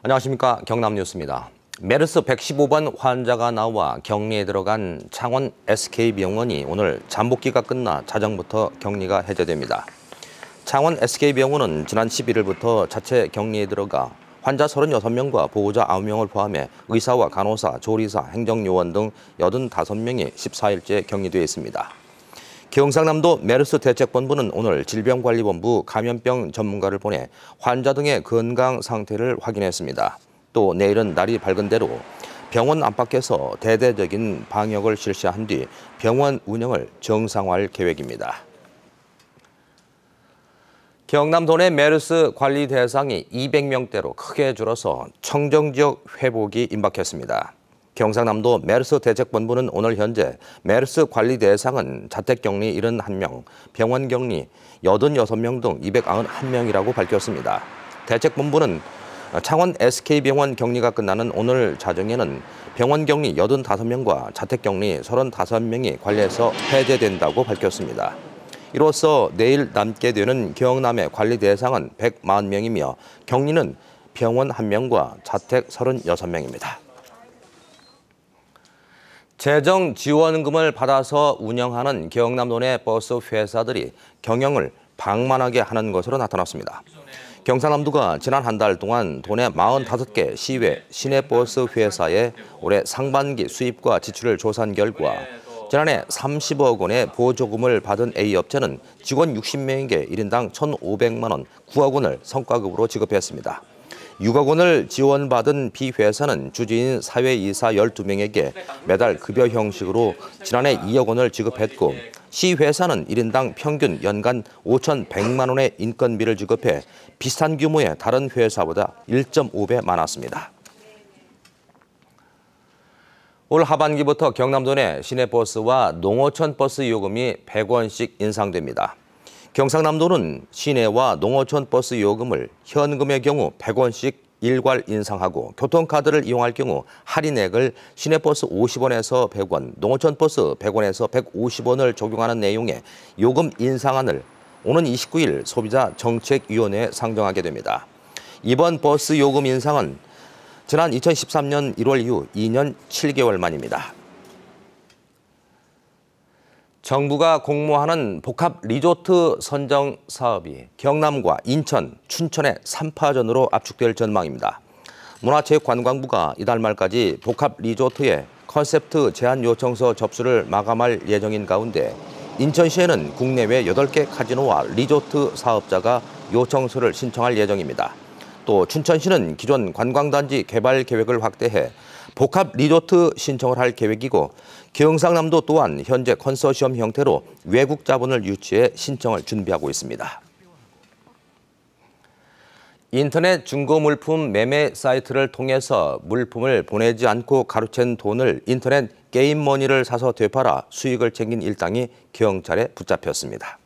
안녕하십니까. 경남뉴스입니다. 메르스 115번 환자가 나와 격리에 들어간 창원 SK병원이 오늘 잠복기가 끝나 자정부터 격리가 해제됩니다. 창원 SK병원은 지난 11일부터 자체 격리에 들어가 환자 36명과 보호자 9명을 포함해 의사와 간호사, 조리사, 행정요원 등 85명이 14일째 격리되어 있습니다. 경상남도 메르스 대책본부는 오늘 질병관리본부 감염병 전문가를 보내 환자 등의 건강 상태를 확인했습니다. 또 내일은 날이 밝은 대로 병원 안팎에서 대대적인 방역을 실시한 뒤 병원 운영을 정상화할 계획입니다. 경남도 내 메르스 관리 대상이 200명대로 크게 줄어서 청정지역 회복이 임박했습니다. 경상남도 메르스 대책본부는 오늘 현재 메르스 관리 대상은 자택격리 71명, 병원격리 86명 등 291명이라고 밝혔습니다. 대책본부는 창원 SK병원 격리가 끝나는 오늘 자정에는 병원격리 85명과 자택격리 35명이 관리에서 해제된다고 밝혔습니다. 이로써 내일 남게 되는 경남의 관리 대상은 140명이며 격리는 병원 1명과 자택 36명입니다. 재정 지원금을 받아서 운영하는 경남도 내 버스 회사들이 경영을 방만하게 하는 것으로 나타났습니다. 경상남도가 지난 한 달 동안 도내 45개 시외 시내버스 회사의 올해 상반기 수입과 지출을 조사한 결과 지난해 30억 원의 보조금을 받은 A업체는 직원 60명에게 1인당 1,500만 원, 9억 원을 성과급으로 지급했습니다. 6억 원을 지원받은 B회사는 주지인 사회이사 12명에게 매달 급여 형식으로 지난해 2억 원을 지급했고 C회사는 1인당 평균 연간 5,100만 원의 인건비를 지급해 비슷한 규모의 다른 회사보다 1.5배 많았습니다. 올 하반기부터 경남도 내 시내버스와 농어촌 버스 요금이 100원씩 인상됩니다. 경상남도는 시내와 농어촌 버스 요금을 현금의 경우 100원씩 일괄 인상하고 교통카드를 이용할 경우 할인액을 시내버스 50원에서 100원, 농어촌 버스 100원에서 150원을 적용하는 내용의 요금 인상안을 오는 29일 소비자정책위원회에 상정하게 됩니다. 이번 버스 요금 인상은 지난 2013년 1월 이후 2년 7개월 만입니다. 정부가 공모하는 복합 리조트 선정 사업이 경남과 인천, 춘천의 3파전으로 압축될 전망입니다. 문화체육관광부가 이달 말까지 복합 리조트의 컨셉트 제안 요청서 접수를 마감할 예정인 가운데 인천시에는 국내외 8개 카지노와 리조트 사업자가 요청서를 신청할 예정입니다. 또 춘천시는 기존 관광단지 개발 계획을 확대해 복합 리조트 신청을 할 계획이고 경상남도 또한 현재 컨소시엄 형태로 외국 자본을 유치해 신청을 준비하고 있습니다. 인터넷 중고 물품 매매 사이트를 통해서 물품을 보내지 않고 가로챈 돈을 인터넷 게임머니를 사서 되팔아 수익을 챙긴 일당이 경찰에 붙잡혔습니다.